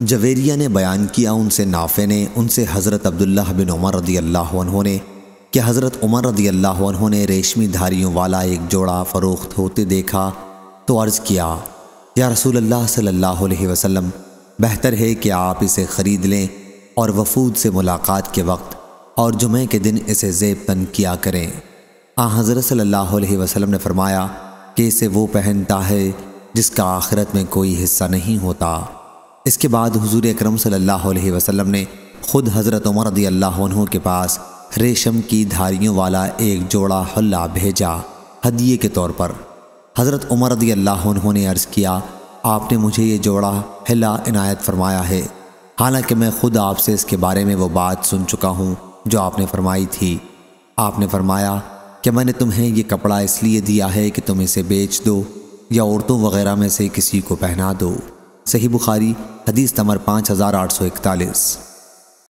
جویریہ نے بیان کیا ان سے نافع نے ان سے حضرت عبداللہ بن عمر رضی اللہ عنہ نے کہ حضرت عمر رضی اللہ عنہ نے ریشمی دھاریوں والا ایک جوڑا فروخت ہوتے دیکھا تو عرض کیا، یا رسول اللہ صلی اللہ علیہ وسلم، بہتر ہے کہ آپ اسے خرید لیں اور وفود سے ملاقات کے وقت اور جمعے کے دن اسے زیب تن کیا کریں۔ حضرت صلی اللہ علیہ وسلم نے فرمایا کہ اسے وہ پہنتا ہے جس کا آخرت میں کوئی حصہ نہیں ہوتا۔ اس کے بعد حضور اکرم صلی اللہ علیہ وسلم نے خود حضرت عمر رضی اللہ عنہ کے پاس ریشم کی دھاریوں والا ایک جوڑا حلہ بھیجا ہدیے کے طور پر۔ حضرت عمر رضی اللہ عنہ نے عرض کیا، آپ نے مجھے یہ جوڑا حلہ عنایت فرمایا ہے، حالانکہ میں خود آپ سے اس کے بارے میں وہ بات سن چکا ہوں جو آپ نے فرمائی تھی۔ آپ نے فرمایا کہ میں نے تمہیں یہ کپڑا اس لیے دیا ہے کہ تم اسے بیچ دو یا عورتوں وغیرہ میں سے کسی کو پہنا دو۔ صحیح بخاری حدیث نمبر 5841۔